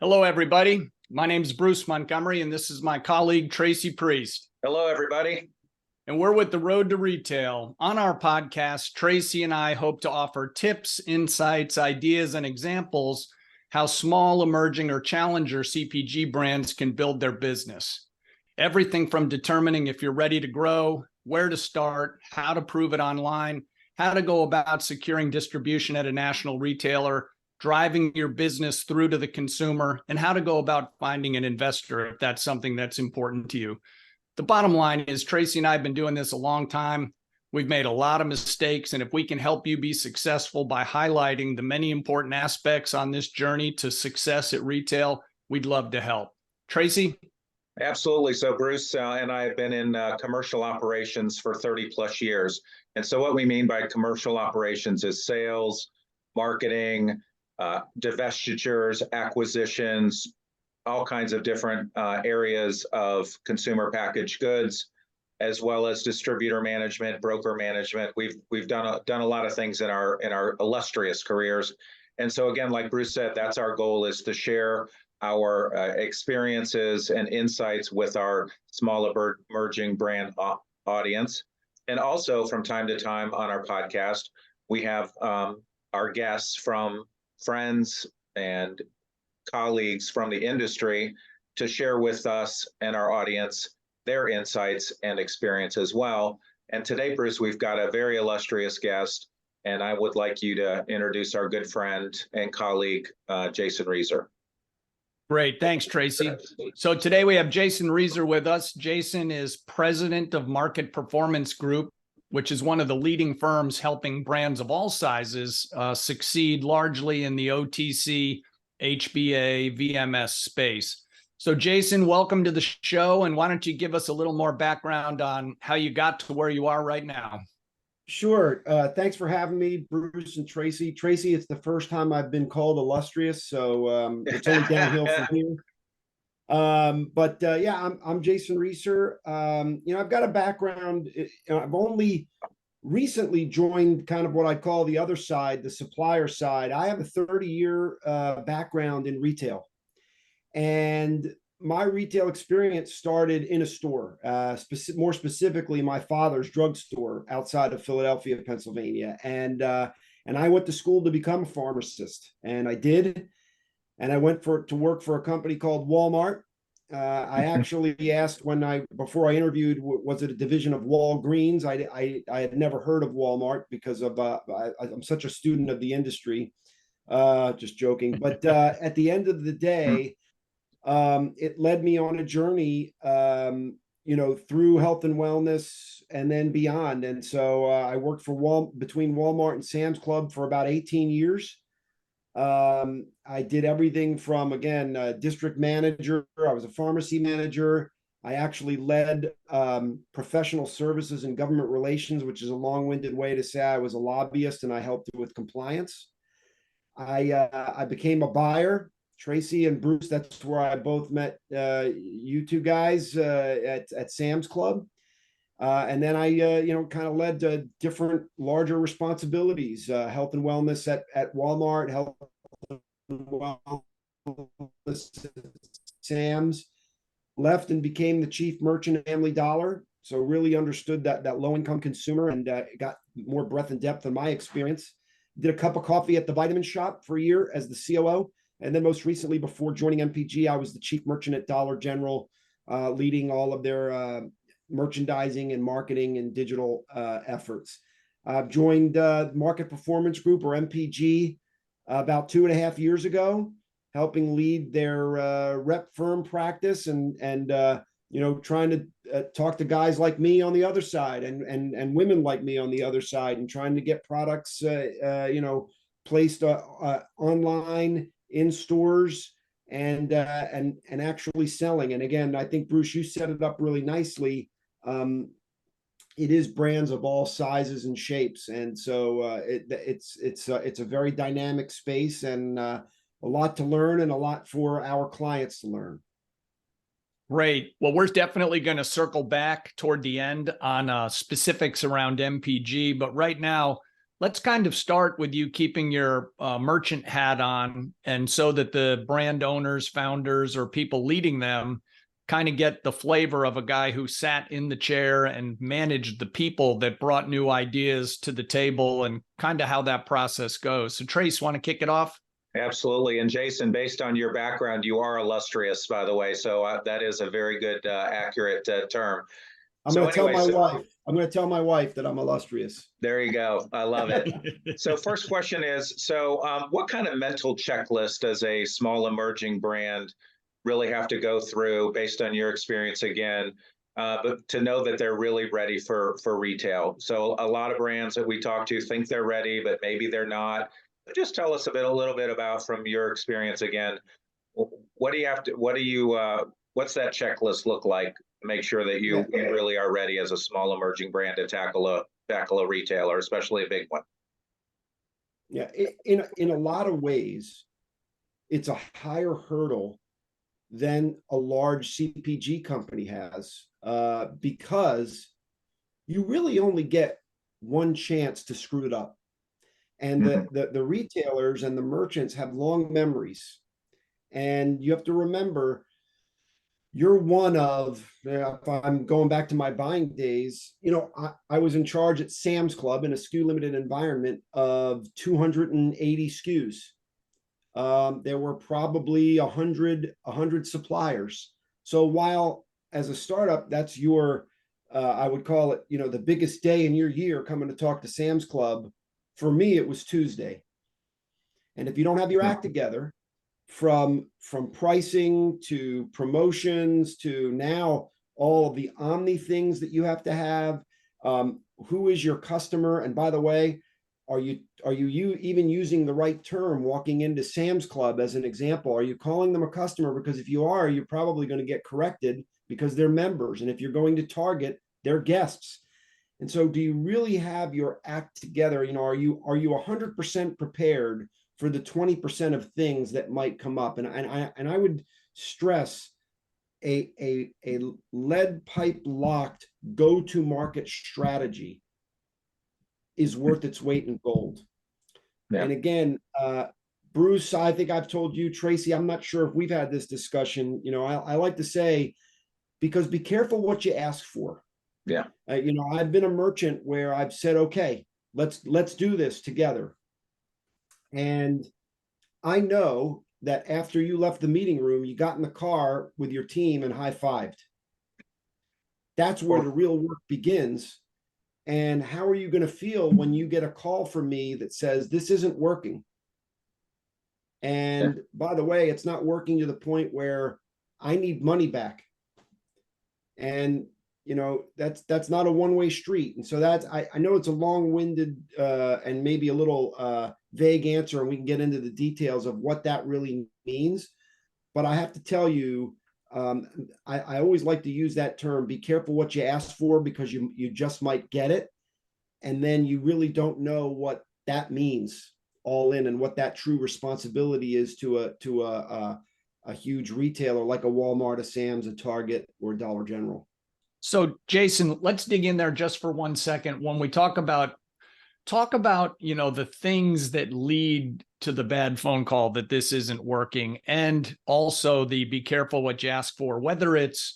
Hello, everybody. My name is Bruce Montgomery, and this is my colleague, Tracy Priest. Hello, everybody. And we're with The Road to Retail. On our podcast, Tracy and I hope to offer tips, insights, ideas, and examples how small, emerging, or challenger CPG brands can build their business. Everything from determining if you're ready to grow, where to start, how to prove it online, how to go about securing distribution at a national retailer, driving your business through to the consumer, and how to go about finding an investor if that's something that's important to you. The bottom line is Tracy and I have been doing this a long time. We've made a lot of mistakes, and if we can help you be successful by highlighting the many important aspects on this journey to success at retail, we'd love to help. Tracy? Absolutely. So Bruce and I have been in commercial operations for 30 plus years. And so what we mean by commercial operations is sales, marketing, divestitures, acquisitions, all kinds of different areas of consumer packaged goods, as well as distributor management, broker management. We've done a lot of things in our illustrious careers. And so again, like Bruce said, that's our goal, is to share our experiences and insights with our small emerging brand audience. And also from time to time on our podcast, we have our guests from friends and colleagues from the industry to share with us and our audience their insights and experience as well. And today, Bruce, we've got a very illustrious guest, and I would like you to introduce our good friend and colleague, Jason Reiser. Great. Thanks, Tracy. So today we have Jason Reiser with us. Jason is president of Market Performance Group, which is one of the leading firms helping brands of all sizes succeed largely in the OTC, HBA, VMS space. So Jason, welcome to the show. And why don't you give us a little more background on how you got to where you are right now? Sure. Thanks for having me, Bruce and Tracy. Tracy, it's the first time I've been called illustrious, so it's only downhill from here. Yeah, I'm Jason Reiser. I've got a background. I've only recently joined kind of what I call the other side, the supplier side. I have a 30-year background in retail, and my retail experience started in a store, more specifically my father's drugstore outside of Philadelphia, Pennsylvania. And I went to school to become a pharmacist, and I did. And I went to work for a company called Walmart. I actually asked before I interviewed, was it a division of Walgreens? I had never heard of Walmart because of I'm such a student of the industry. Just joking. But at the end of the day, it led me on a journey, through health and wellness and then beyond. And so I worked between Walmart and Sam's Club for about 18 years. I did everything from, again, district manager. I was a pharmacy manager. I actually led professional services and government relations, which is a long-winded way to say I was a lobbyist and I helped with compliance. I became a buyer. Tracy and Bruce, that's where I both met you two guys at Sam's Club. And then I, kind of led to different larger responsibilities, health and wellness at Walmart, health and wellness at Sam's, left and became the chief merchant at Family Dollar. So really understood that low-income consumer and got more breadth and depth in my experience. Did a cup of coffee at the Vitamin Shop for a year as the COO. And then most recently, before joining MPG, I was the chief merchant at Dollar General, leading all of their merchandising and marketing and digital efforts. I've joined Market Performance Group, or MPG, about 2.5 years ago, helping lead their rep firm practice and trying to talk to guys like me on the other side and women like me on the other side, and trying to get products placed online, in stores, and actually selling. And again, I think, Bruce, you set it up really nicely. It is brands of all sizes and shapes, and so it's a very dynamic space, and a lot to learn and a lot for our clients to learn. Great. Well, we're definitely going to circle back toward the end on specifics around MPG, but right now, let's kind of start with you keeping your merchant hat on, and so that the brand owners, founders, or people leading them kind of get the flavor of a guy who sat in the chair and managed the people that brought new ideas to the table, and kind of how that process goes. So Trace, want to kick it off? Absolutely. And Jason, based on your background, you are illustrious, by the way. So that is a very good, accurate term. I'm going to tell my wife. I'm going to tell my wife that I'm illustrious. There you go. I love it. So first question is, what kind of mental checklist does a small emerging brand really have to go through based on your experience again, but to know that they're really ready for retail? So a lot of brands that we talk to think they're ready, but maybe they're not. Just tell us a little bit about, from your experience again, what's that checklist look like to make sure that you really are ready as a small emerging brand to tackle a retailer, especially a big one? Yeah, in a lot of ways, it's a higher hurdle than a large CPG company has, because you really only get one chance to screw it up. And the retailers and the merchants have long memories. And you have to remember, you're one of, if I'm going back to my buying days, I was in charge at Sam's Club in a SKU limited environment of 280 SKUs. There were probably 100 suppliers. So while as a startup, that's your, I would call it, the biggest day in your year coming to talk to Sam's Club, for me, it was Tuesday. And if you don't have your act together, from pricing to promotions to now all of the omni things that you have to have, who is your customer? And by the way, are you even using the right term walking into Sam's Club as an example? Are you calling them a customer? Because if you are, you're probably going to get corrected because they're members. And if you're going to Target, they're guests. And so do you really have your act together? Are you 100% prepared for the 20% of things that might come up? And I would stress a lead pipe locked go-to-market strategy is worth its weight in gold. Yeah. And again, Bruce, I think I've told you, Tracy, I'm not sure if we've had this discussion. I like to say, because be careful what you ask for. Yeah. I've been a merchant where I've said, okay, let's do this together. And I know that after you left the meeting room, you got in the car with your team and high-fived. That's where the real work begins. And how are you going to feel when you get a call from me that says, this isn't working? And by the way, it's not working to the point where I need money back. And that's not a one-way street. And so I know it's a long-winded and maybe a little vague answer, and we can get into the details of what that really means. But I have to tell you, I always like to use that term, be careful what you ask for, because you just might get it. And then you really don't know what that means all in, and what that true responsibility is to a huge retailer like a Walmart, a Sam's, a Target, or Dollar General. So Jason, let's dig in there just for 1 second. When we talk about, the things that lead to the bad phone call, that this isn't working, and also the be careful what you ask for, whether it's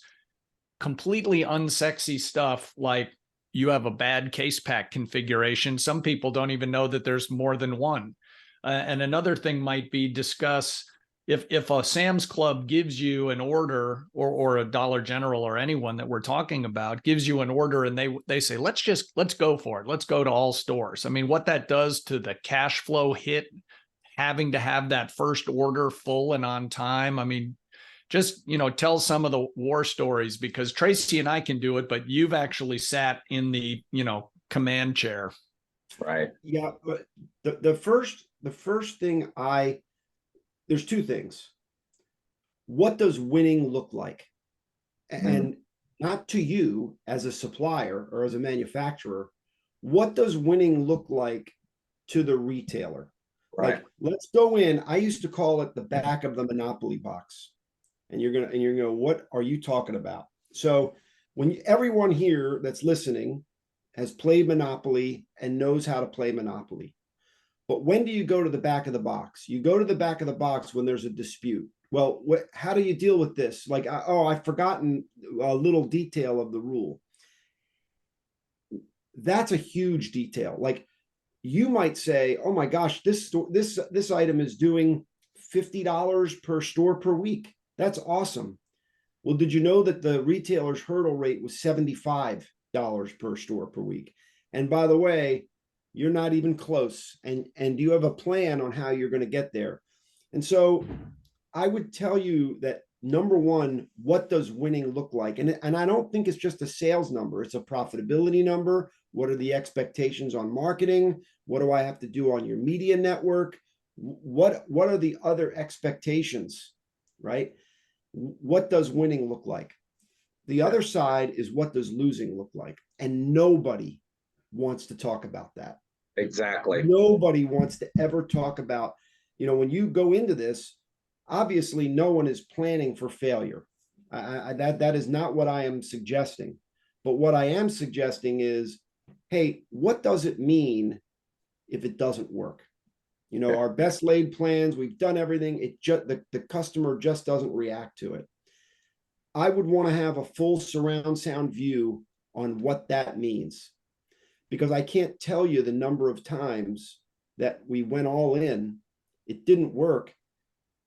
completely unsexy stuff like you have a bad case pack configuration. Some people don't even know that there's more than one. And another thing might be discuss, if a Sam's Club gives you an order, or a Dollar General, or anyone that we're talking about gives you an order, and they say, let's go for it. Let's go to all stores. I mean, what that does to the cash flow hit, having to have that first order full and on time. I mean, just, tell some of the war stories, because Tracy and I can do it, but you've actually sat in the, command chair. Right. Yeah. But the first thing there's two things. What does winning look like? And not to you as a supplier or as a manufacturer, what does winning look like to the retailer? Right. Like, let's go in. I used to call it the back of the Monopoly box. And you're gonna, what are you talking about? So when everyone here that's listening, has played Monopoly and knows how to play Monopoly. But when do you go to the back of the box? You go to the back of the box when there's a dispute. Well, how do you deal with this? Like, I've forgotten a little detail of the rule. That's a huge detail. Like, you might say, oh my gosh, this item is doing $50 per store per week. That's awesome. Well, did you know that the retailer's hurdle rate was $75 per store per week? And by the way, you're not even close. And do you have a plan on how you're going to get there? And so I would tell you that, number one, what does winning look like? And I don't think it's just a sales number. It's a profitability number. What are the expectations on marketing? What do I have to do on your media network? What are the other expectations, right? What does winning look like? The other side is, what does losing look like? And nobody wants to talk about that. Exactly. Nobody wants to ever talk about, when you go into this, obviously no one is planning for failure. That is not what I am suggesting. But what I am suggesting is, hey, what does it mean if it doesn't work? Our best laid plans, we've done everything. The customer just doesn't react to it. I would want to have a full surround sound view on what that means, because I can't tell you the number of times that we went all in, it didn't work.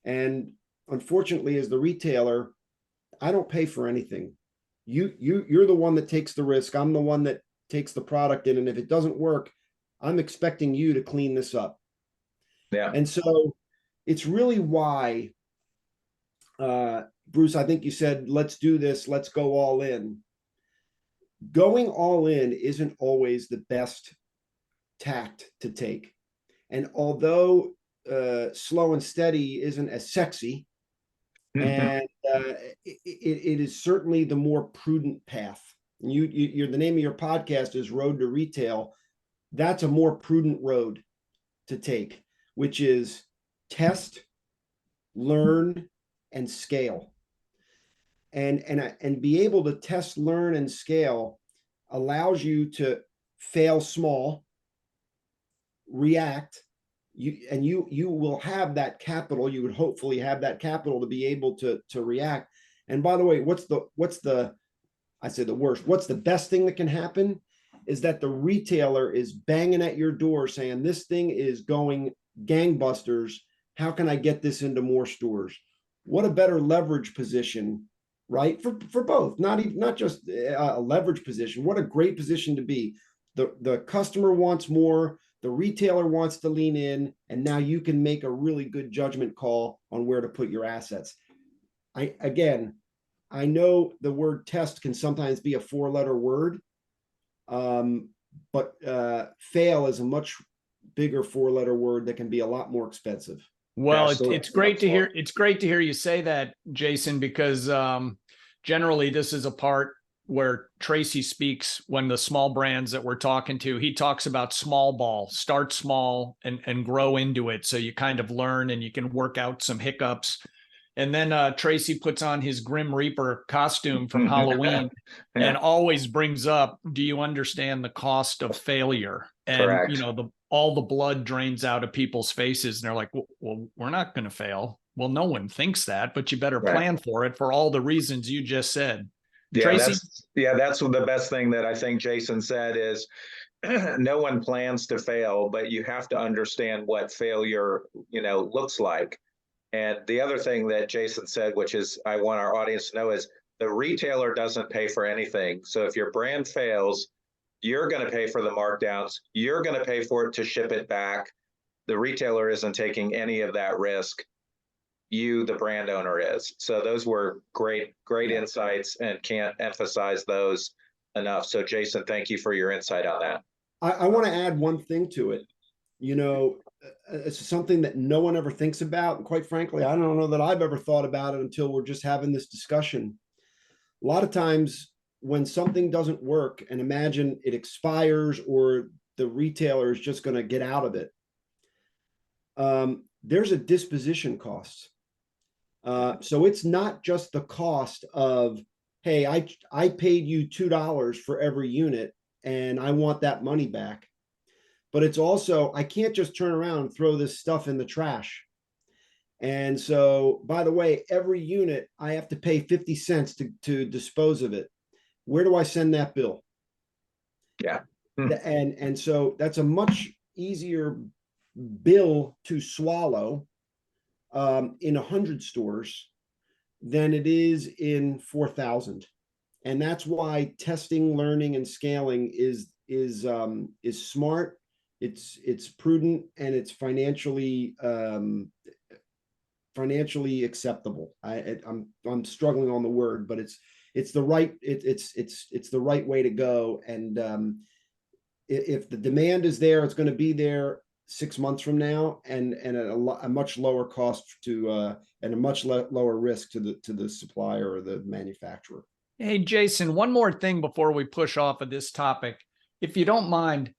And unfortunately, as the retailer, I don't pay for anything. You're the one that takes the risk. I'm the one that takes the product in. And if it doesn't work, I'm expecting you to clean this up. Yeah. And so it's really why, Bruce, I think you said, let's do this, let's go all in. Going all in isn't always the best tact to take. And although slow and steady isn't as sexy, and it is certainly the more prudent path. You're the name of your podcast is Road to Retail. That's a more prudent road to take, which is test, learn, and scale. And be able to test, learn, and scale allows you to fail small, react. You will have that capital. You would hopefully have that capital to be able to react. And by the way, what's the best thing that can happen is that the retailer is banging at your door saying, this thing is going gangbusters. How can I get this into more stores? What a better leverage position, right? For both, not just a leverage position. What a great position to be. The customer wants more, the retailer wants to lean in, and now you can make a really good judgment call on where to put your assets. I know the word test can sometimes be a 4-letter word, but fail is a much bigger 4-letter word that can be a lot more expensive. Well, it's great to hear. It's great to hear you say that, Jason, because generally this is a part where Tracy speaks when the small brands that we're talking to, he talks about small ball, start small and grow into it. So you kind of learn and you can work out some hiccups. And then Tracy puts on his Grim Reaper costume from Halloween and always brings up, do you understand the cost of failure? And, Correct. all the blood drains out of people's faces. And they're like, well, we're not going to fail. Well, no one thinks that, but you better plan for it for all the reasons you just said. Yeah, Tracy? that's the best thing that I think Jason said is no one plans to fail, but you have to understand what failure, looks like. And the other thing that Jason said, which is I want our audience to know, is the retailer doesn't pay for anything. So if your brand fails, you're going to pay for the markdowns. You're going to pay for it to ship it back. The retailer isn't taking any of that risk. You, the brand owner, is. So those were great insights, and can't emphasize those enough. So Jason, thank you for your insight on that. I want to add one thing to it. It's something that no one ever thinks about. And quite frankly, I don't know that I've ever thought about it until we're just having this discussion. A lot of times when something doesn't work, and imagine it expires or the retailer is just going to get out of it, there's a disposition cost. So it's not just the cost of, hey, I paid you $2 for every unit, and I want that money back. But it's also, I can't just turn around and throw this stuff in the trash. And so, by the way, every unit I have to pay 50 cents to dispose of it. Where do I send that bill? Yeah. And so that's a much easier bill to swallow in 100 stores than it is in 4,000. And that's why testing, learning, and scaling is smart. It's prudent, and it's financially acceptable. I'm struggling on the word, but it's the right it's the right way to go. And if the demand is there, it's going to be there 6 months from now, and at a much lower cost to and a much lower risk to the supplier or the manufacturer. Hey, Jason, one more thing before we push off of this topic. If you don't mind,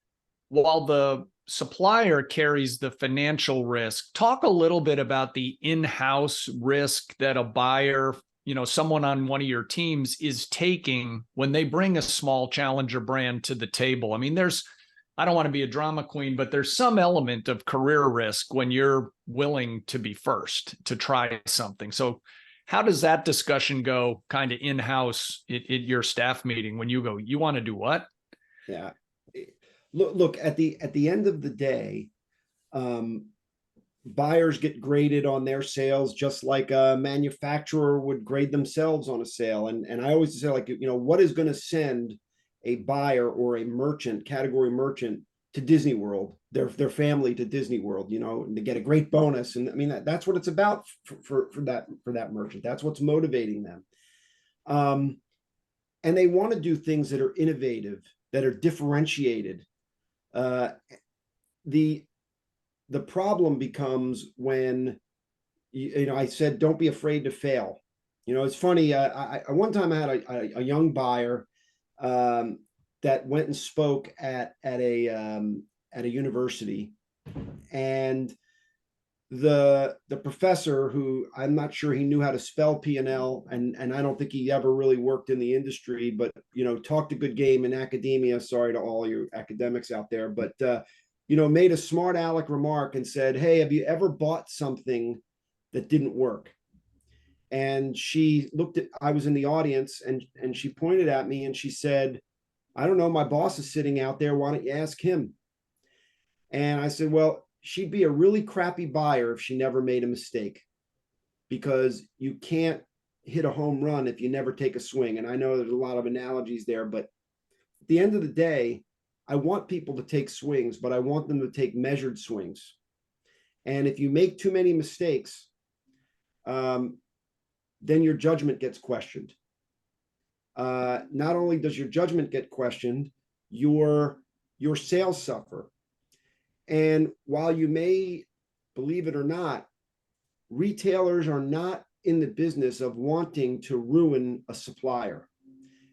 while the supplier carries the financial risk, talk a little bit about the in-house risk that a buyer, someone on one of your teams is taking when they bring a small challenger brand to the table. I mean, I don't want to be a drama queen, but there's some element of career risk when you're willing to be first to try something. So how does that discussion go kind of in-house at your staff meeting when you go, you want to do what? Yeah. Look, at the end of the day, buyers get graded on their sales just like a manufacturer would grade themselves on a sale. And I always say, like, what is going to send a buyer or a merchant, category merchant, to Disney World, their family to Disney World, and to get a great bonus. And I mean, that's what it's about for that merchant. That's what's motivating them. And they want to do things that are innovative, that are differentiated. The problem becomes when I said, don't be afraid to fail. It's funny. I one time I had a young buyer that went and spoke at a university, and the professor, who I'm not sure he knew how to spell P&L, and I don't think he ever really worked in the industry, but talked a good game in academia. Sorry to all you academics out there, but made a smart aleck remark and said, hey, have you ever bought something that didn't work? And she looked at, I was in the audience, and she pointed at me and she said, I don't know, my boss is sitting out there, why don't you ask him? And I said, well, she'd be a really crappy buyer if she never made a mistake, because you can't hit a home run if you never take a swing. And I know there's a lot of analogies there, but at the end of the day, I want people to take swings, but I want them to take measured swings. And if you make too many mistakes, then your judgment gets questioned. Not only does your judgment get questioned, your sales suffer. And while you may believe it or not, retailers are not in the business of wanting to ruin a supplier.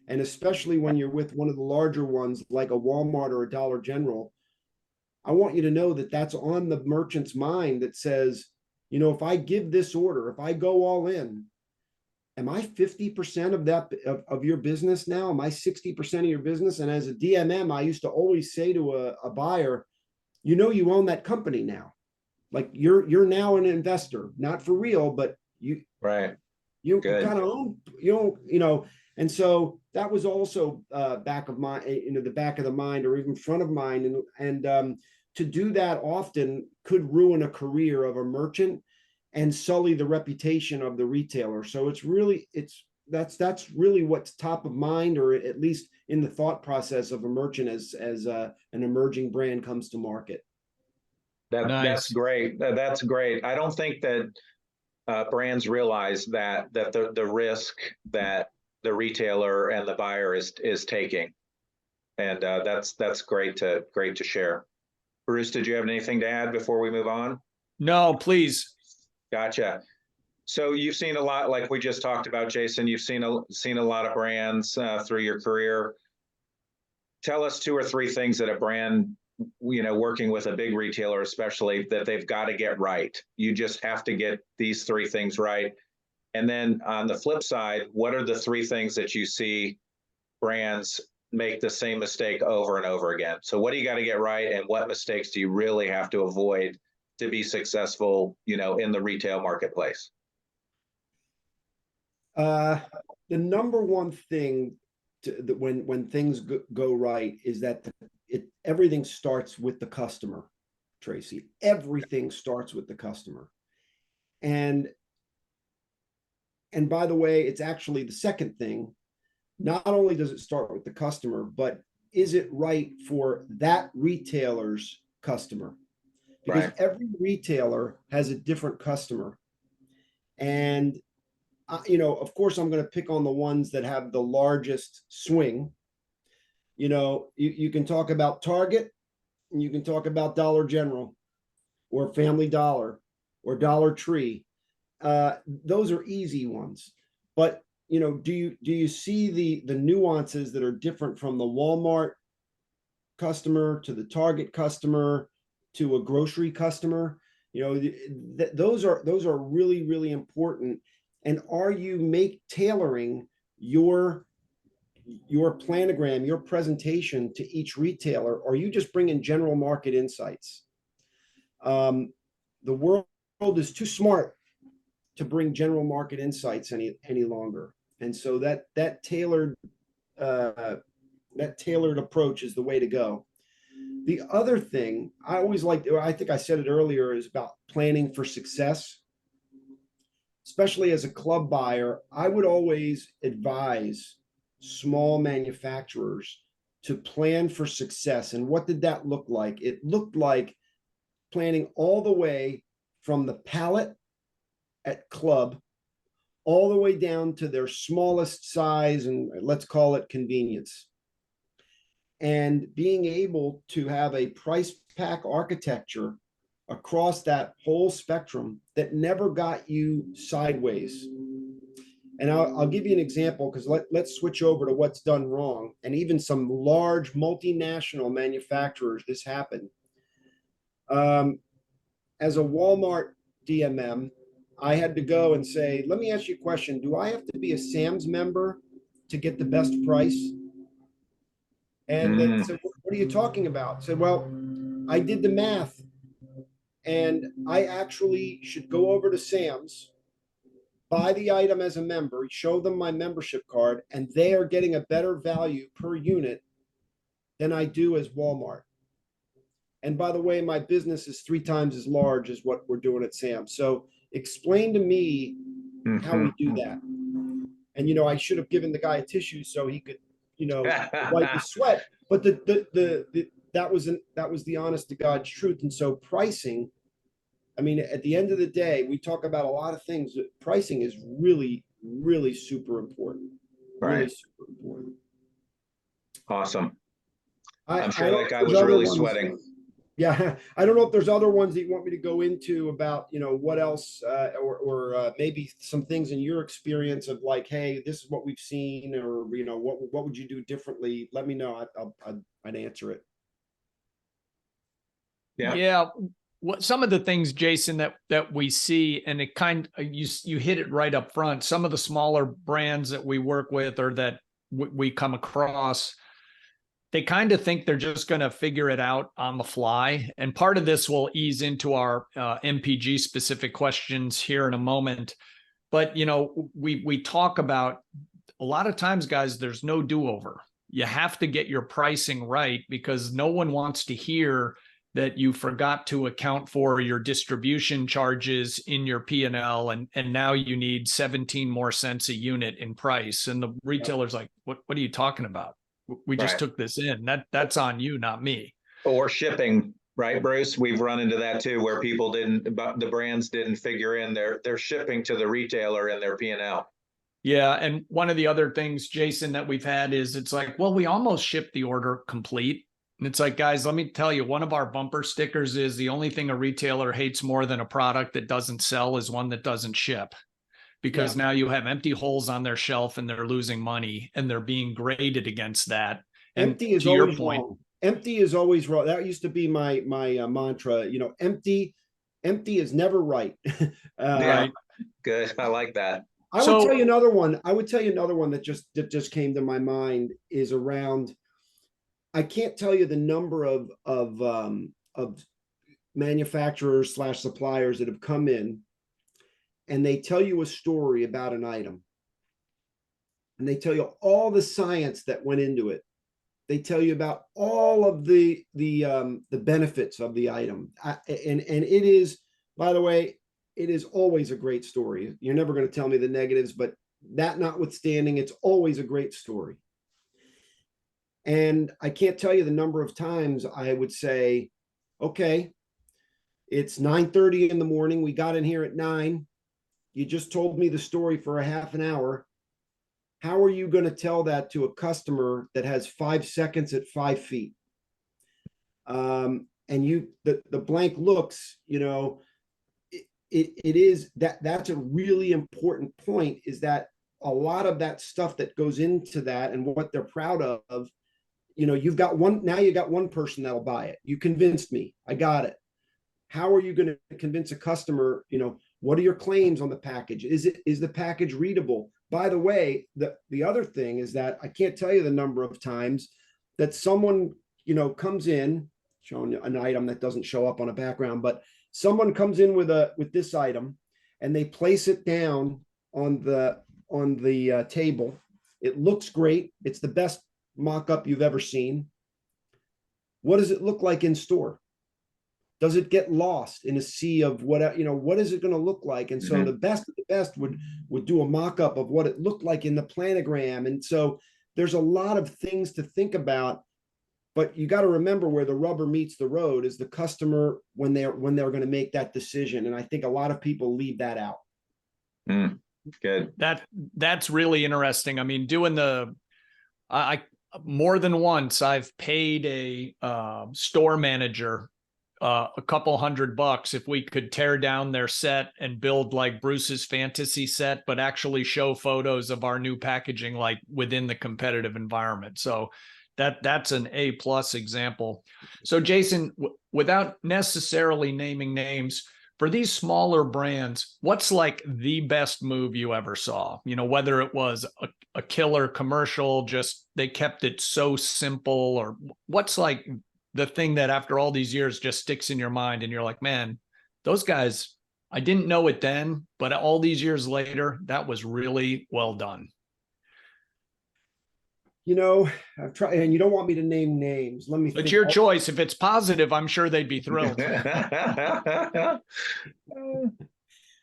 And especially when you're with one of the larger ones like a Walmart or a Dollar General, I want you to know that that's on the merchant's mind, that says, if I give this order, if I go all in, am I 50% of that of your business now? Am I 60% of your business? And as a DMM, I used to always say to a buyer, you own that company now. Like you're now an investor, not for real, but you kind of own, and so that was also back of my, the back of the mind, or even front of mind. And to do that often could ruin a career of a merchant and sully the reputation of the retailer. So that's really what's top of mind, or at least in the thought process of a merchant as an emerging brand comes to market. Nice. That's great. That's great. I don't think that brands realize that the risk that the retailer and the buyer is taking, and that's great to share. Bruce, did you have anything to add before we move on? No, please. Gotcha. So you've seen a lot, like we just talked about, Jason. You've seen a lot of brands through your career. Tell us 2 or 3 things that a brand, working with a big retailer especially, that they've got to get right. You just have to get these 3 things right. And then on the flip side, what are the 3 things that you see brands make the same mistake over and over again. So what do you got to get right, and what mistakes do you really have to avoid to be successful, in the retail marketplace? The number one thing that when things go right is that everything starts with the customer, Tracy. Everything starts with the customer. And by the way, it's actually the second thing. Not only does it start with the customer, but is it right for that retailer's customer? Because Right. every retailer has a different customer. And of course, I'm going to pick on the ones that have the largest swing. You can talk about Target, and you can talk about Dollar General or Family Dollar or Dollar Tree. Those are easy ones. But do you see the nuances that are different from the Walmart customer to the Target customer to a grocery customer? Those are really, really important. And are you tailoring your planogram, your presentation to each retailer, or are you just bringing general market insights? The world is too smart to bring general market insights any longer, and so that tailored approach is the way to go. The other thing I always like, I think I said it earlier, is about planning for success. Especially as a club buyer, I would always advise small manufacturers to plan for success. And what did that look like? It looked like planning all the way from the pallet at club all the way down to their smallest size, and let's call it convenience. And being able to have a price pack architecture across that whole spectrum that never got you sideways. And I'll give you an example, because let's switch over to what's done wrong. And even some large multinational manufacturers, this happened. As a Walmart DMM, I had to go and say, let me ask you a question. Do I have to be a Sam's member to get the best price? And they said, what are you talking about? I said, well, I did the math. And I actually should go over to Sam's, buy the item as a member, show them my membership card, and they are getting a better value per unit than I do as Walmart. And by the way, my business is 3 times as large as what we're doing at Sam's. So explain to me how we do that. And, I should have given the guy a tissue so he could, wipe his sweat. But that was the honest to God's truth. And so pricing, I mean, at the end of the day, we talk about a lot of things. Pricing is really, really super important. Right. Really super important. Awesome. I'm I'm sure that guy was really sweating. Yeah, I don't know if there's other ones that you want me to go into about, what else, or maybe some things in your experience of like, hey, this is what we've seen, or what would you do differently? Let me know. I'd answer it. Yeah. What some of the things, Jason, that we see, and it you hit it right up front. Some of the smaller brands that we work with or that we come across, they kind of think they're just going to figure it out on the fly. And part of this will ease into our MPG specific questions here in a moment. But, we talk about a lot of times, guys, there's no do-over. You have to get your pricing right, because no one wants to hear that you forgot to account for your distribution charges in your P&L, and now you need 17 more cents a unit in price. And the retailer's like, what are you talking about? We just took this in. That's on you, not me. Or shipping, right, Bruce? We've run into that too, where the brands didn't figure in their shipping to the retailer and their P&L. Yeah. And one of the other things, Jason, that we've had is it's like, well, we almost shipped the order complete. And it's like, guys, let me tell you, one of our bumper stickers is the only thing a retailer hates more than a product that doesn't sell is one that doesn't ship. Because now you have empty holes on their shelf and they're losing money and they're being graded against that. And empty is always wrong. Empty is always wrong. That used to be my mantra. Empty is never right. Yeah, good. I like that. I would tell you another one. I would tell you another one that just came to my mind is around. I can't tell you the number of manufacturers slash suppliers that have come in and they tell you a story about an item. And they tell you all the science that went into it. They tell you about all of the benefits of the item. And it is, by the way, it is always a great story. You're never going to tell me the negatives, but that notwithstanding, it's always a great story. And I can't tell you the number of times I would say, okay, it's 9:30 in the morning. We got in here at 9. You just told me the story for a half an hour. How are you going to tell that to a customer that has 5 seconds at 5 feet? And the blank looks, it is that's a really important point, is that a lot of that stuff that goes into that and what they're proud of, you've got you got one person that'll buy it. You convinced me. I got it. How are you going to convince a customer, what are your claims on the package? Is the package readable? By the way, the other thing is that I can't tell you the number of times that someone, comes in showing an item that doesn't show up on a background, but someone comes in with this item and they place it down on the table. It looks great. It's the best mock-up you've ever seen. What does it look like in store? Does it get lost in a sea of what is it going to look like? And so the best of the best would do a mock-up of what it looked like in the planogram. And so there's a lot of things to think about, but you got to remember where the rubber meets the road is the customer when they're going to make that decision. And I think a lot of people leave that out. Good. That's really interesting. I mean, I more than once I've paid a store manager a couple $100 if we could tear down their set and build like Bruce's fantasy set, but actually show photos of our new packaging like within the competitive environment. So that's an A+ example. So Jason, without necessarily naming names, for these smaller brands, what's like the best move you ever saw? Whether it was a killer commercial, just they kept it so simple, or what's like the thing that after all these years just sticks in your mind and you're like, man, those guys, I didn't know it then, but all these years later, that was really well done. I've tried, and you don't want me to name names. Let me think. It's your choice. If it's positive, I'm sure they'd be thrilled.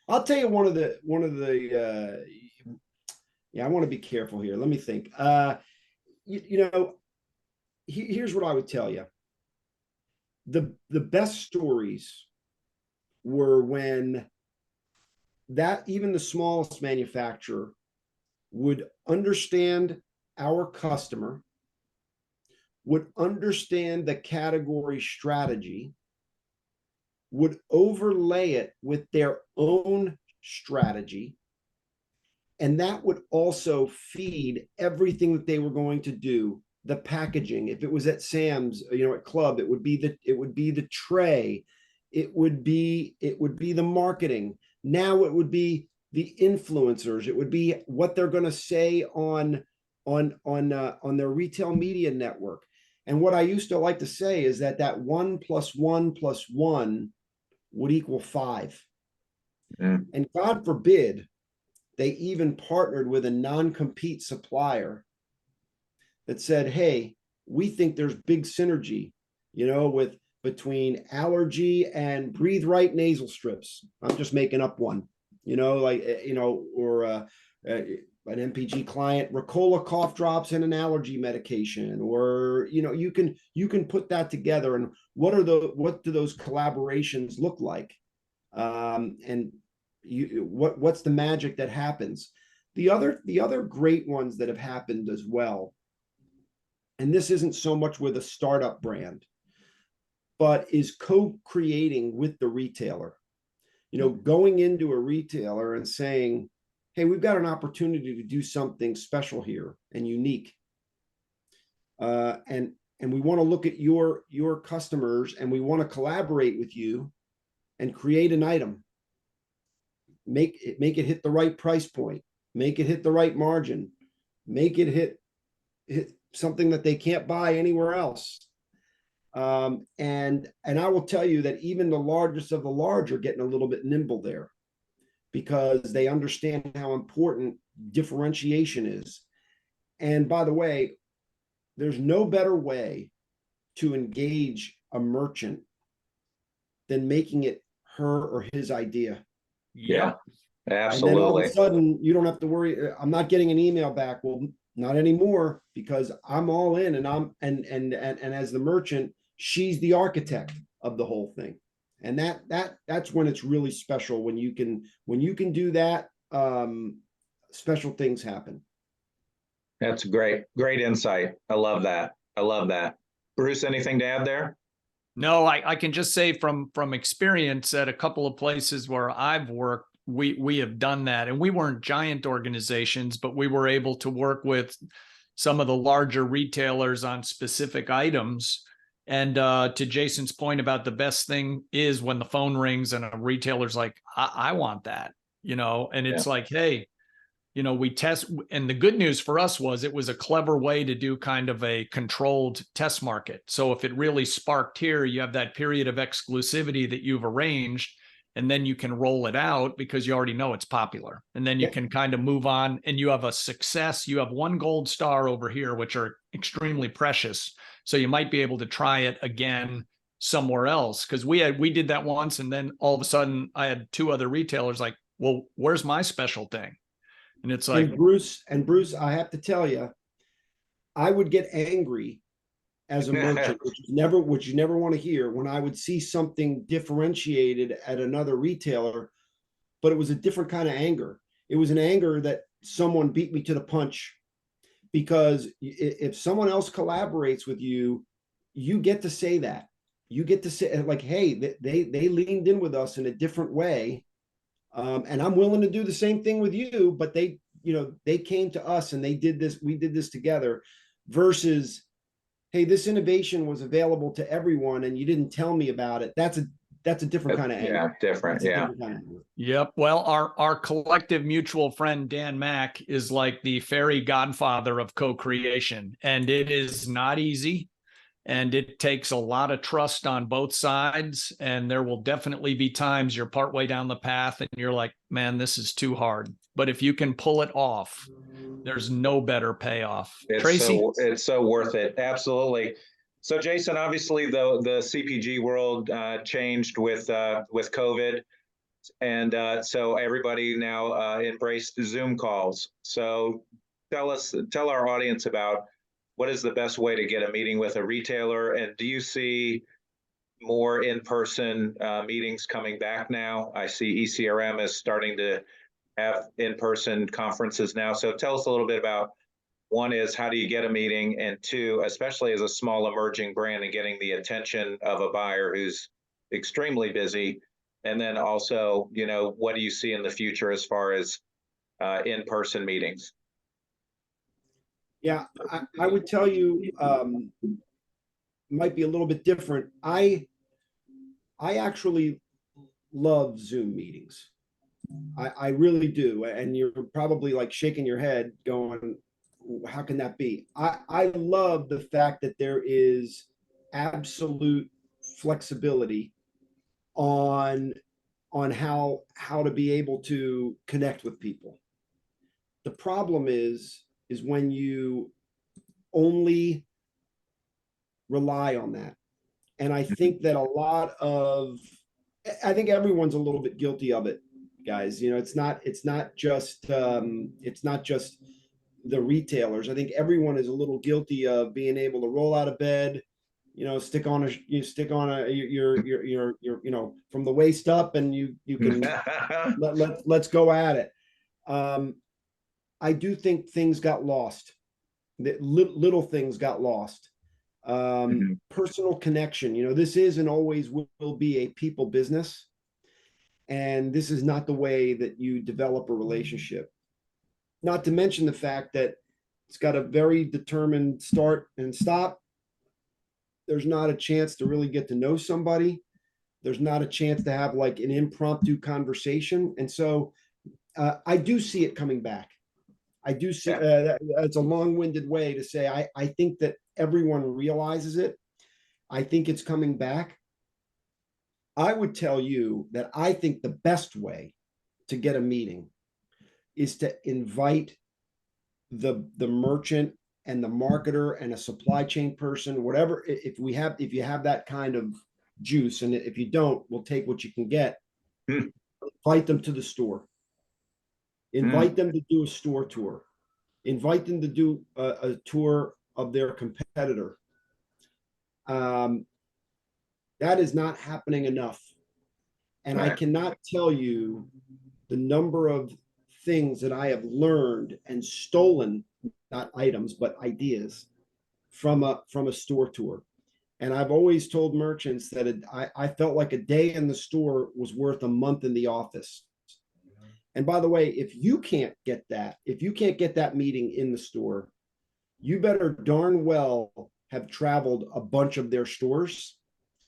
I'll tell you one of the I want to be careful here. Let me think. Here's what I would tell you. The best stories were when even the smallest manufacturer would understand our customer, would understand the category strategy, would overlay it with their own strategy, and that would also feed everything that they were going to do. The packaging, if it was at Sam's, at Club, it would be the tray, it would be the marketing. Now it would be the influencers. It would be what they're going to say on their retail media network. And what I used to like to say is that 1 + 1 + 1 would equal 5. And God forbid they even partnered with a non-compete supplier that said, hey, we think there's big synergy, between allergy and Breathe Right nasal strips. I'm just making up one, or an MPG client, Ricola cough drops and an allergy medication, or, you can put that together. And what do those collaborations look like? And what's the magic that happens? The other great ones that have happened as well, and this isn't so much with a startup brand, but is co-creating with the retailer. Going into a retailer and saying, hey, we've got an opportunity to do something special here and unique. And we want to look at your customers, and we want to collaborate with you and create an item. Make it hit the right price point. make it hit the right margin, make it hit something that they can't buy anywhere else. And I will tell you that even the largest of the large are getting a little bit nimble there, because they understand how important differentiation is. And by the way, there's no better way to engage a merchant than making it her or his idea. Yeah, And then all of absolutely. a sudden, you don't have to worry. I'm not getting an email back. Well, not anymore, because I'm all in, and and as the merchant, she's the architect of the whole thing. And that's when it's really special, when you can do that. Special things happen. That's great. Great insight. I love that. I love that. Bruce, anything to add there? No, I can just say from experience at a couple of places where I've worked, we have done that, and we weren't giant organizations, but we were able to work with some of the larger retailers on specific items. And to Jason's point about the best thing is when the phone rings and a retailer's like, I want that, and it's like, hey, we test. And the good news for us was it was a clever way to do kind of a controlled test market. So if it really sparked here, you have that period of exclusivity that you've arranged, and then you can roll it out because you already know it's popular. And then you can kind of move on, and you have a success. You have one gold star over here, which are extremely precious. So you might be able to try it again somewhere else. Because we did that once, and then all of a sudden I had two other retailers like, well, where's my special thing? And it's like, And Bruce, I have to tell you, I would get angry as a merchant, which you never want to hear, when I would see something differentiated at another retailer, but it was a different kind of anger. It was an anger that someone beat me to the punch, because if someone else collaborates with you, you get to say that. You get to say, like, hey, they leaned in with us in a different way. And I'm willing to do the same thing with you, but they came to us and we did this together, versus, hey, this innovation was available to everyone and you didn't tell me about it. That's a different kind of anger. Yeah, different. Yeah. Yep. Well, our collective mutual friend, Dan Mack, is like the fairy godfather of co-creation, and it is not easy. And it takes a lot of trust on both sides. And there will definitely be times you're partway down the path and you're like, man, this is too hard. But if you can pull it off, there's no better payoff. Tracy? It's so worth it. Absolutely. So Jason, obviously the CPG world changed with COVID. And so everybody now embraced Zoom calls. So tell our audience about what is the best way to get a meeting with a retailer? And do you see more in-person meetings coming back now? I see ECRM is starting to have in-person conferences now. So tell us a little bit about, one is, how do you get a meeting? And two, especially as a small emerging brand and getting the attention of a buyer who's extremely busy. And then also, what do you see in the future as far as in-person meetings? Yeah, I would tell you, might be a little bit different. I actually love Zoom meetings. I really do. And you're probably like shaking your head going, how can that be? I love the fact that there is absolute flexibility on how to be able to connect with people. The problem is when you only rely on that. And I think that I think everyone's a little bit guilty of it, guys. It's not just the retailers. I think everyone is a little guilty of being able to roll out of bed, stick on your from the waist up, and you can let's go at it. I do think things got lost. That little things got lost. Personal connection. This is and always will be a people business, and this is not the way that you develop a relationship. Not to mention the fact that it's got a very determined start and stop. There's not a chance to really get to know somebody. There's not a chance to have like an impromptu conversation. And so I do see it coming back. I do say Yeah. that's a long-winded way to say I think that everyone realizes it. I think it's coming back. I would tell you that I think the best way to get a meeting is to invite the merchant and the marketer and a supply chain person, whatever. If you have that kind of juice, and if you don't, we'll take what you can get. Hmm. Invite them to the store. Invite them to do a store tour. Invite them to do a tour of their competitor. That is not happening enough. And I Right. cannot tell you the number of things that I have learned and stolen, not items, but ideas from a store tour. And I've always told merchants that I felt like a day in the store was worth a month in the office. And by the way, if you can't get that meeting in the store, you better darn well have traveled a bunch of their stores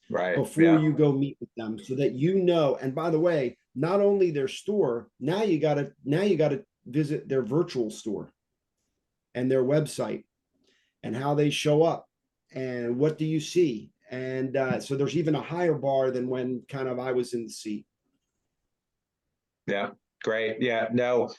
Right. before Yeah. you go meet with them, so that you know. And by the way, not only their store, now you gotta visit their virtual store and their website and how they show up and what do you see. And so there's even a higher bar than when kind of I was in the seat. Yeah. Great. Yeah. No,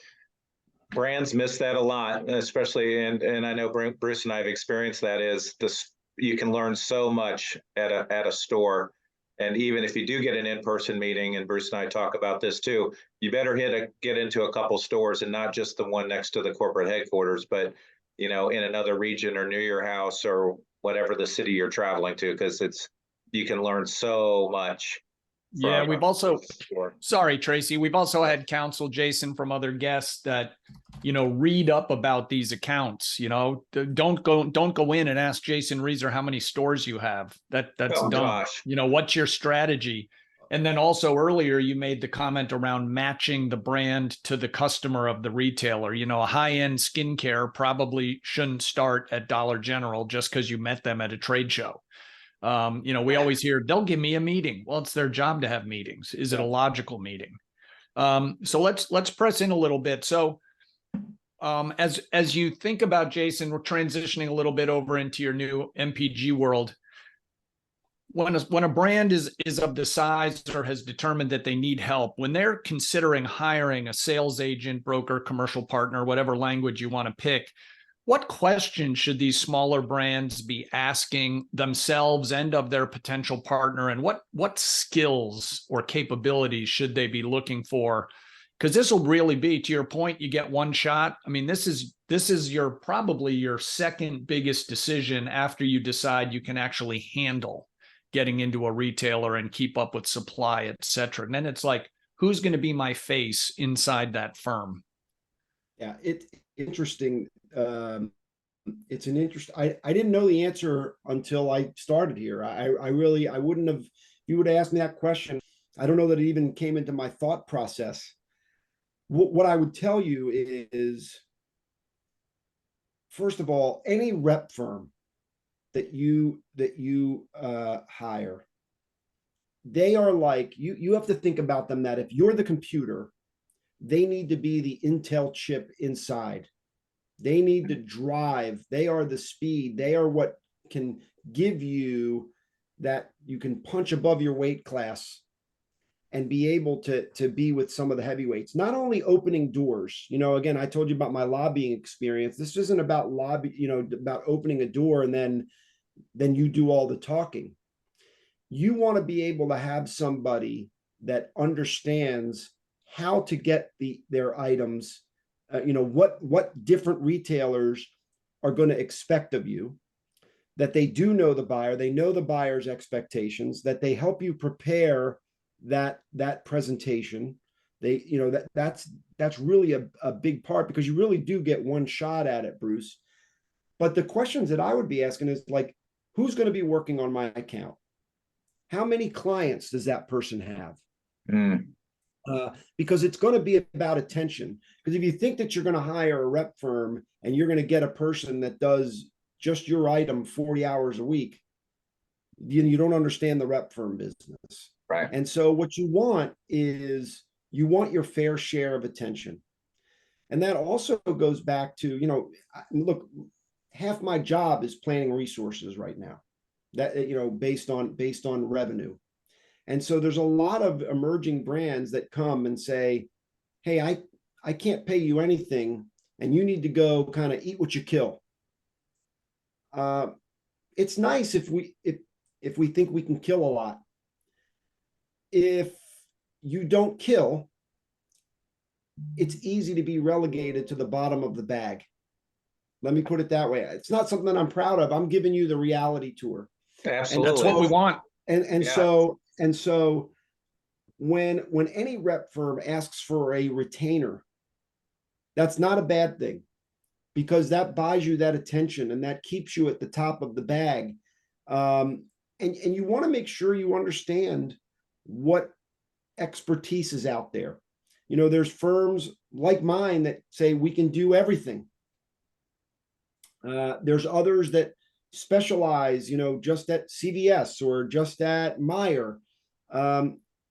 brands miss that a lot, especially, and I know Bruce and I have experienced that, is this, you can learn so much at a store. And even if you do get an in-person meeting, and Bruce and I talk about this too, you better get into a couple stores, and not just the one next to the corporate headquarters, but in another region or near your house or whatever the city you're traveling to, because you can learn so much. Yeah, we've also, Sure. sorry, Tracy, we've also had counsel, Jason, from other guests that, read up about these accounts. Don't go in and ask Jason Reiser how many stores you have. That's Oh, dumb. gosh. What's your strategy? And then also earlier, you made the comment around matching the brand to the customer of the retailer. A high-end skincare probably shouldn't start at Dollar General just because you met them at a trade show. We always hear they'll give me a meeting. Well, it's their job to have meetings. Is it a logical meeting? So let's press in a little bit. So as you think about, Jason, we're transitioning a little bit over into your new MPG world. When a brand is of the size or has determined that they need help, when they're considering hiring a sales agent, broker, commercial partner, whatever language you want to pick, what questions should these smaller brands be asking themselves and of their potential partner? And what skills or capabilities should they be looking for? Because this will really be, to your point, you get one shot. I mean, this is probably your second biggest decision after you decide you can actually handle getting into a retailer and keep up with supply, et cetera. And then it's like, who's going to be my face inside that firm? Yeah, it's interesting. It's an interest. I didn't know the answer until I started here. I wouldn't have, if you would have asked me that question, I don't know that it even came into my thought process. What I would tell you is, first of all, any rep firm that you hire, they are like, you have to think about them that if you're the computer, they need to be the Intel chip inside. They need to drive. They are the speed. They are what can give you that you can punch above your weight class and be able to be with some of the heavyweights. Not only opening doors, again, I told you about my lobbying experience. This isn't about about opening a door and then you do all the talking. You want to be able to have somebody that understands how to get their items, what different retailers are going to expect of you, that they do know the buyer, they know the buyer's expectations, that they help you prepare that presentation. That's really a big part, because you really do get one shot at it, Bruce. But the questions that I would be asking is like, who's going to be working on my account? How many clients does that person have? Because it's going to be about attention. Because if you think that you're going to hire a rep firm and you're going to get a person that does just your item 40 hours a week, you don't understand the rep firm business. Right. And so what you want is, you want your fair share of attention. And that also goes back to, look, half my job is planning resources right now, that, based on revenue. And so there's a lot of emerging brands that come and say, hey, I can't pay you anything, and you need to go kind of eat what you kill. It's nice if we think we can kill a lot. If you don't kill, it's easy to be relegated to the bottom of the bag. Let me put it that way. It's not something I'm proud of. I'm giving you the reality tour. Absolutely. That's what we want. And Yeah. so when any rep firm asks for a retainer, that's not a bad thing, because that buys you that attention and that keeps you at the top of the bag. And you want to make sure you understand what expertise is out there. There's firms like mine that say we can do everything. There's others that specialize, just at CVS or just at Meyer.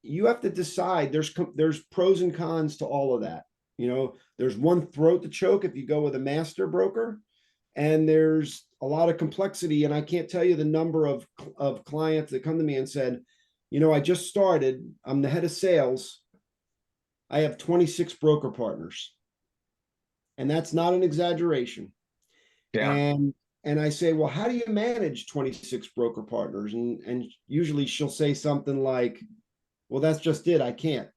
You have to decide. There's pros and cons to all of that. There's one throat to choke if you go with a master broker, and there's a lot of complexity. And I can't tell you the number of clients that come to me and said, I just started. I'm the head of sales. I have 26 broker partners, and that's not an exaggeration. Yeah. And I say, well, how do you manage 26 broker partners? And usually she'll say something like, well, that's just it. I can't.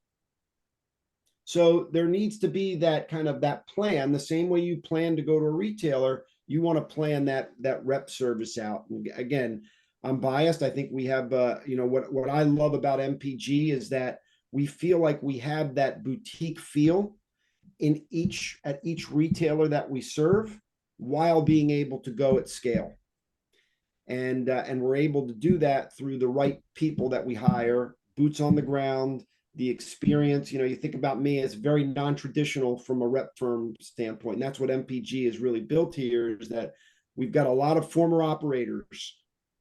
So there needs to be that kind of that plan, the same way you plan to go to a retailer. You want to plan that rep service out. And again, I'm biased. I think we have, what I love about MPG is that we feel like we have that boutique feel at each retailer that we serve, while being able to go at scale. And we're able to do that through the right people that we hire, boots on the ground, the experience. You think about me as very non-traditional from a rep firm standpoint. And that's what MPG is really built here, is that we've got a lot of former operators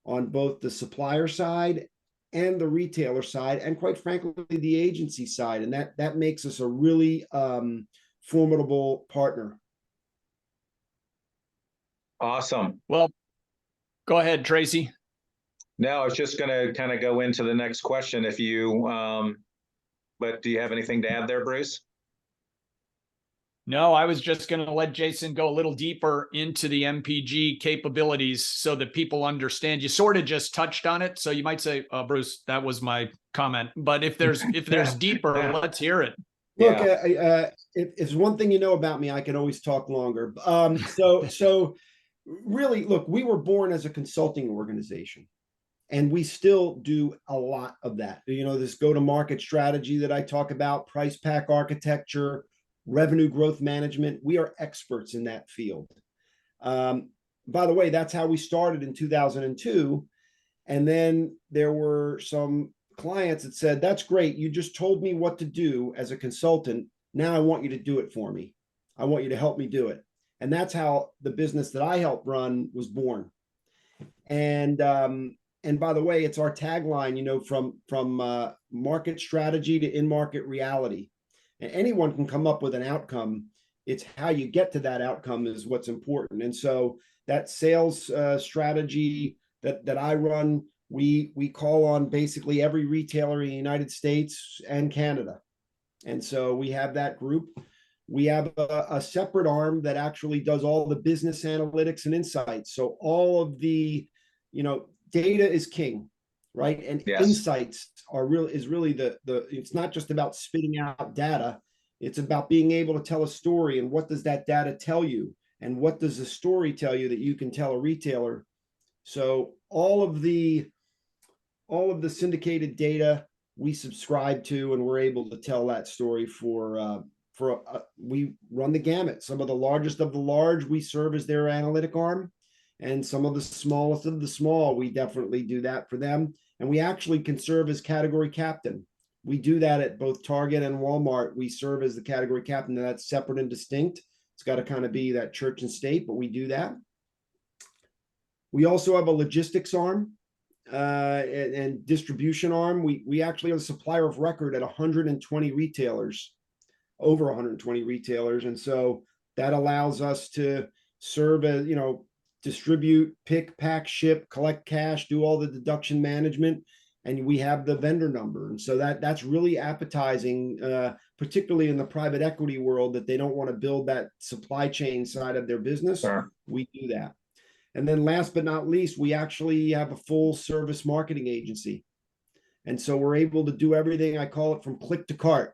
on both the supplier side and the retailer side, and quite frankly, the agency side. And that makes us a really formidable partner. Awesome. Well, go ahead, Tracy. No, I was just going to kind of go into the next question but do you have anything to add there, Bruce? No, I was just going to let Jason go a little deeper into the MPG capabilities so that people understand. You sort of just touched on it. So you might say, Bruce, that was my comment. But if there's deeper, let's hear it. Look, it's one thing about me, I can always talk longer. So really, look, we were born as a consulting organization, and we still do a lot of that. This go-to-market strategy that I talk about, price pack architecture, revenue growth management. We are experts in that field. By the way, that's how we started in 2002. And then there were some clients that said, that's great. You just told me what to do as a consultant. Now I want you to do it for me. I want you to help me do it. And that's how the business that I helped run was born. And by the way, it's our tagline, from market strategy to in-market reality. And anyone can come up with an outcome. It's how you get to that outcome is what's important. And so that sales strategy that I run, we call on basically every retailer in the United States and Canada. And so we have that group. We have a separate arm that actually does all the business analytics and insights. So all of the, data is king, right? And yes. Insights is really the it's not just about spitting out data. It's about being able to tell a story, and what does that data tell you? And what does the story tell you that you can tell a retailer? So all of the syndicated data we subscribe to, and we're able to tell that story we run the gamut. Some of the largest of the large, we serve as their analytic arm, and some of the smallest of the small, we definitely do that for them. And we actually can serve as category captain. We do that at both Target and Walmart. We serve as the category captain, and that's separate and distinct. It's got to kind of be that church and state, but we do that. We also have a logistics arm and distribution arm. We actually are the supplier of record at 120 retailers. over 120 retailers. And so that allows us to serve as, distribute, pick, pack, ship, collect cash, do all the deduction management, and we have the vendor number. And so that's really appetizing, particularly in the private equity world, that they don't want to build that supply chain side of their business. Sure. We do that. And then last but not least, we actually have a full service marketing agency. And so we're able to do everything, I call it, from click to cart,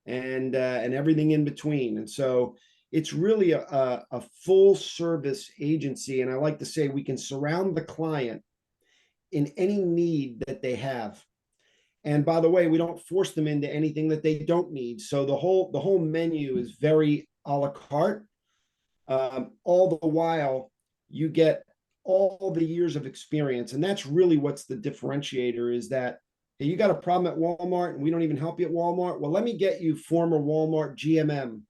and everything in between. And so it's really a full service agency. And I like to say we can surround the client in any need that they have. And by the way, we don't force them into anything that they don't need. So the whole menu is very a la carte. All the while, you get all the years of experience. And that's really what's the differentiator, is that, hey, you got a problem at Walmart and we don't even help you at Walmart. Well, let me get you former Walmart GMM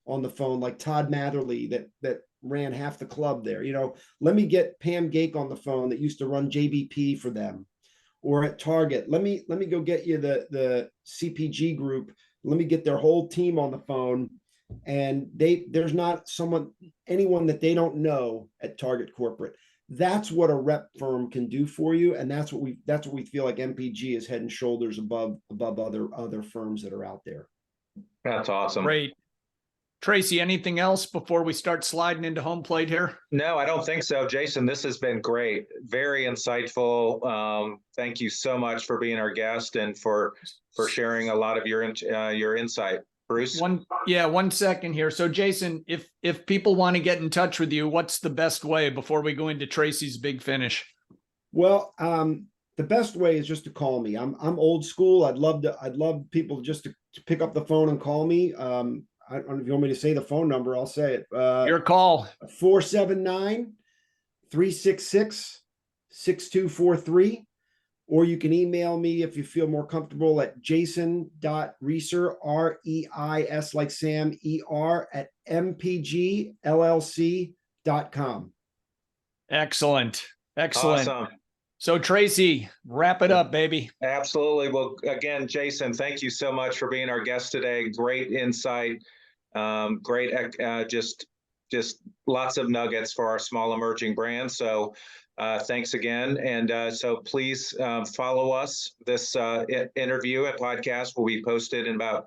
on the phone, like Todd Matherly that ran half the club there. Let me get Pam Gake on the phone that used to run JBP for them. Or at Target, let me go get you the CPG group. Let me get their whole team on the phone. And there's not anyone that they don't know at Target corporate. That's what a rep firm can do for you, and that's what we feel like MPG is head and shoulders above other firms that are out there. That's awesome. Great. Tracy, anything else before we start sliding into home plate here? No, I don't think so. Jason, this has been great. Very insightful. Thank you so much for being our guest and for sharing a lot of your insight. Bruce? One second here. So Jason, if people want to get in touch with you, what's the best way before we go into Tracy's big finish? Well, the best way is just to call me. I'm old school. I'd love people just to pick up the phone and call me. I don't know if you want me to say the phone number. I'll say it. Your call. 479-366-6243. Or you can email me if you feel more comfortable at jason.reiser, R-E-I-S like Sam, E-R, at mpgllc.com. Excellent. Awesome. So Tracy, wrap it up, baby. Absolutely. Well, again, Jason, thank you so much for being our guest today. Great insight. Just lots of nuggets for our small emerging brands. So thanks again. And so please follow us. This interview and podcast will be posted in about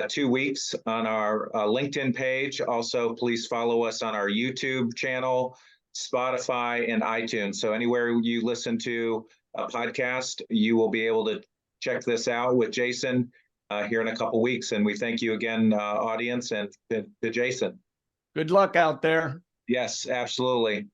2 weeks on our LinkedIn page. Also, please follow us on our YouTube channel, Spotify, and iTunes. So anywhere you listen to a podcast, you will be able to check this out with Jason here in a couple weeks. And we thank you again, audience, and to Jason. Good luck out there. Yes, absolutely.